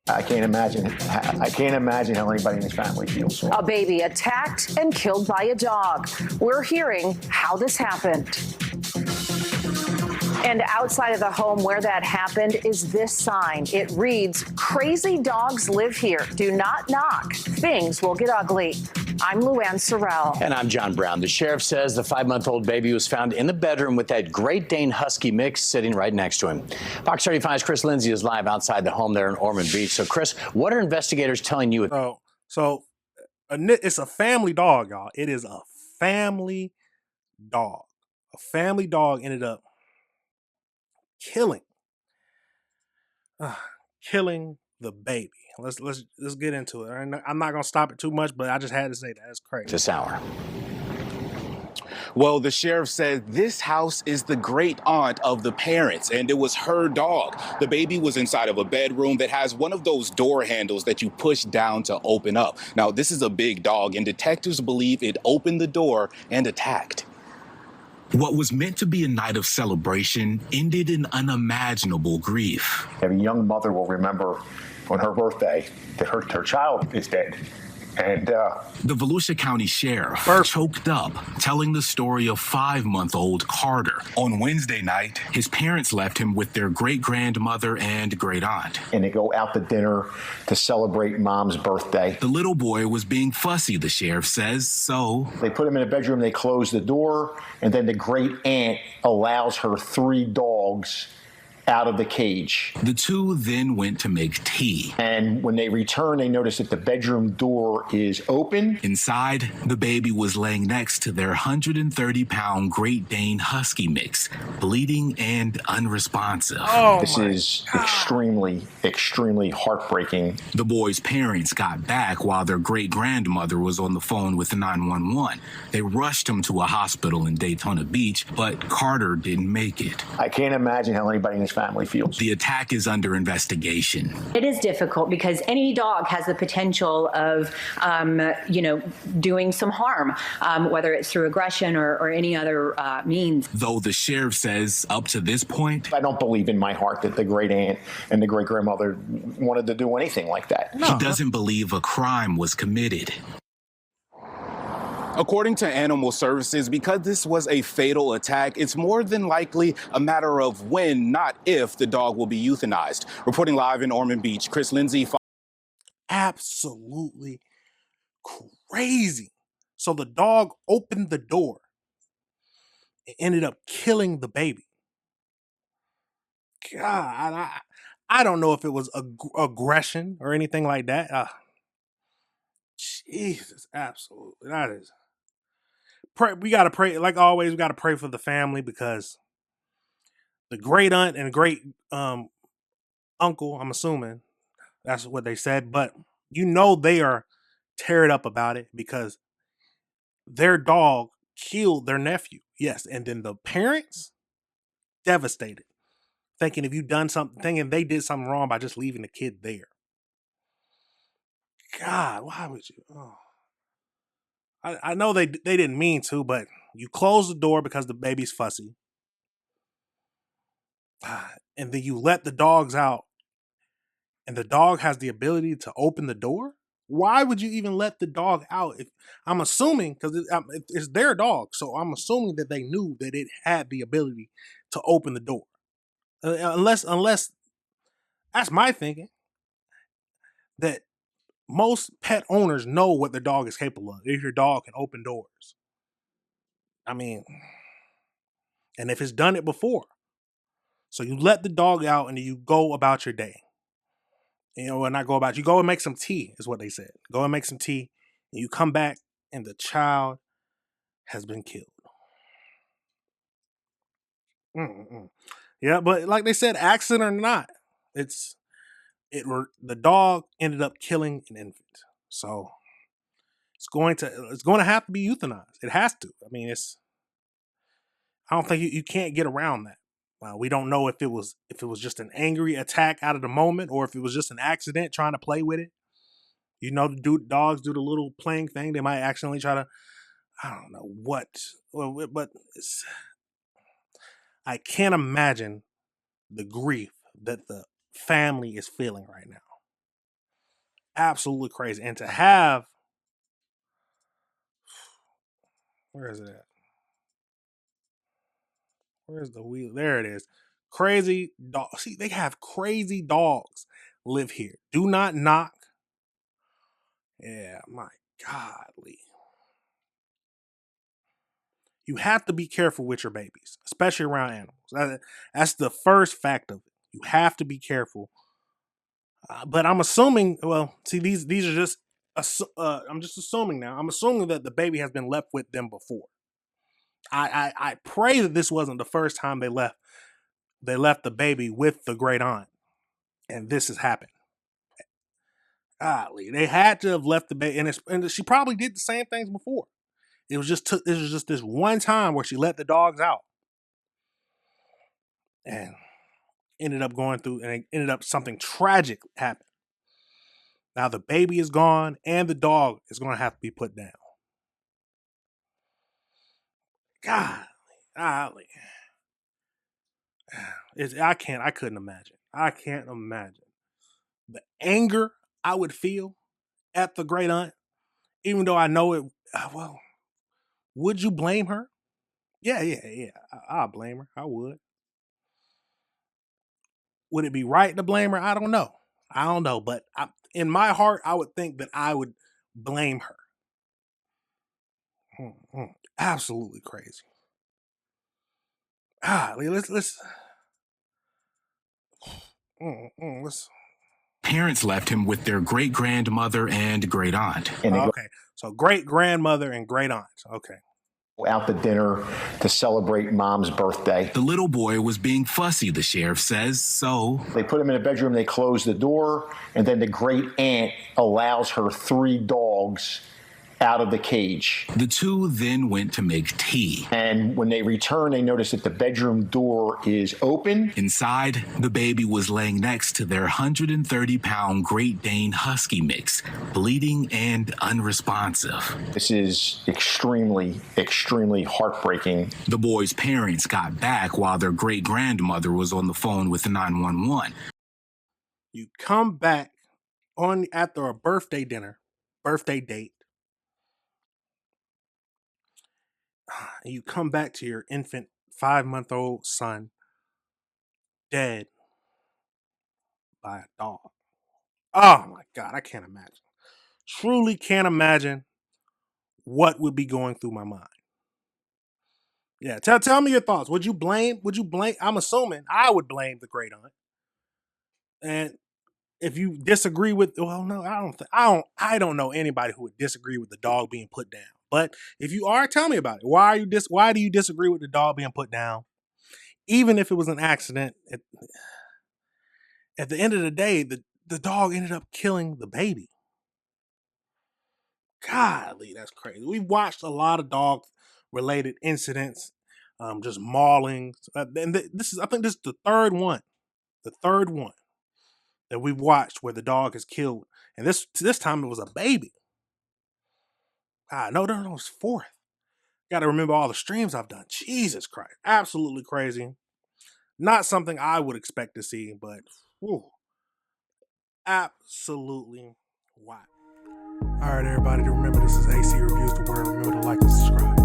I can't imagine. I can't imagine how anybody in his family feels. A baby attacked and killed by a dog. We're hearing how this happened. And outside of the home where that happened is this sign. It reads, "Crazy dogs live here. Do not knock. Things will get ugly." I'm Luann Sorrell. And I'm John Brown. The sheriff says the 5-month-old baby was found in the bedroom with that Great Dane Husky mix sitting right next to him. Fox 35's Chris Lindsay is live outside the home there in Ormond Beach. So, Chris, what are investigators telling you? It's a family dog, y'all. It is a family dog. A family dog ended up killing the baby. Let's get into it. I'm not gonna stop it too much, but I just had to say that. That's crazy. This hour. Well, the sheriff said this house is the great aunt of the parents, and it was her dog. The baby was inside of a bedroom that has one of those door handles that you push down to open up. Now, this is a big dog, and detectives believe it opened the door and attacked. What was meant to be a night of celebration ended in unimaginable grief. Every young mother will remember on her birthday that her child is dead. And the Volusia County Sheriff choked up, telling the story of 5-month-old Carter. On Wednesday night, his parents left him with their great-grandmother and great-aunt. And they go out to dinner to celebrate Mom's birthday. The little boy was being fussy, the sheriff says, so they put him in a bedroom, they close the door, and then the great-aunt allows her 3 dogs out of the cage. The two then went to make tea. And when they return, they notice that the bedroom door is open. Inside, the baby was laying next to their 130-pound Great Dane Husky mix, bleeding and unresponsive. This is extremely, extremely heartbreaking. The boy's parents got back while their great-grandmother was on the phone with 911. They rushed him to a hospital in Daytona Beach, but Carter didn't make it. I can't imagine how anybody in his family feels. The attack is under investigation. It is difficult because any dog has the potential of, doing some harm, whether it's through aggression or any other means. Though the sheriff says up to this point, I don't believe in my heart that the great aunt and the great grandmother wanted to do anything like that. He doesn't believe a crime was committed. According to Animal Services, because this was a fatal attack, it's more than likely a matter of when, not if, the dog will be euthanized. Reporting live in Ormond Beach, Chris Lindsay. Absolutely crazy. So the dog opened the door. It ended up killing the baby. God, I don't know if it was aggression or anything like that. Jesus, absolutely. That is... We got to pray, like always, we got to pray for the family because the great aunt and great uncle, I'm assuming that's what they said, but they are teared up about it because their dog killed their nephew. Yes, and then the parents devastated, thinking if you done something, thinking they did something wrong by just leaving the kid there. God, why would you? Oh. I know they didn't mean to, but you close the door because the baby's fussy. And then you let the dogs out. And the dog has the ability to open the door? Why would you even let the dog out? I'm assuming, because it's their dog, so I'm assuming that they knew that it had the ability to open the door. Unless, that's my thinking, that most pet owners know what their dog is capable of. If your dog can open doors. I mean, and if it's done it before. So you let the dog out and you go about your day. You go and make some tea, is what they said. Go and make some tea. And you come back and the child has been killed. Yeah, but like they said, accident or not, the dog ended up killing an infant. So it's going to have to be euthanized. It has to. I mean, I don't think you can't get around that. We don't know if it was just an angry attack out of the moment or if it was just an accident trying to play with it. Dogs do the little playing thing. They might accidentally try to, I don't know what, but I can't imagine the grief that the family is feeling right now. Absolutely crazy. And to have, where is it at? Where's the wheel? There it is. Crazy dog. See, they have crazy dogs live here. Do not knock. Yeah, my godly. You have to be careful with your babies, especially around animals. That's the first fact of it. You have to be careful. But I'm assuming, well, see, these are just, I'm just assuming now. I'm assuming that the baby has been left with them before. I pray that this wasn't the first time they left the baby with the great aunt, and this has happened. Golly, they had to have left the baby, and she probably did the same things before. It was just this one time where she let the dogs out, and ended up going through, and it ended up something tragic happened. Now the baby is gone, and the dog is going to have to be put down. Golly. I couldn't imagine. I can't imagine the anger I would feel at the great aunt, even though I know it. Well, would you blame her? Yeah. I'll blame her. I would. Would it be right to blame her? I don't know. But in my heart, I would think that I would blame her. Absolutely crazy. Let's. Parents left him with their great grandmother and great aunt. Okay, so great grandmother and great aunt. Okay. Out to dinner to celebrate mom's birthday. The little boy was being fussy, the sheriff says, so They put him in a bedroom, they close the door, and then the great aunt allows her 3 dogs out of the cage. the two then went to make tea. And when they return, they notice that the bedroom door is open. Inside, the baby was laying next to their 130-pound Great Dane Husky mix, bleeding and unresponsive. This is extremely, extremely heartbreaking. The boy's parents got back while their great-grandmother was on the phone with 911. You come back after a birthday date, and you come back to your infant 5-month-old son dead by a dog. Oh my God, I can't imagine. Truly can't imagine what would be going through my mind. Yeah, tell me your thoughts. Would you blame? I'm assuming I would blame the great aunt. And if you disagree with, well, no, I don't know anybody who would disagree with the dog being put down. But if you are, tell me about it. Why do you disagree with the dog being put down? Even if it was an accident, at the end of the day, the dog ended up killing the baby. Golly, that's crazy. We've watched a lot of dog-related incidents, just maulings. And I think this is the third one that we've watched where the dog is killed. And this time it was a baby. No, it was 4th. Got to remember all the streams I've done. Jesus Christ. Absolutely crazy. Not something I would expect to see, but absolutely wild. All right, everybody, remember this is AC Reviews the Word. Remember to like and subscribe.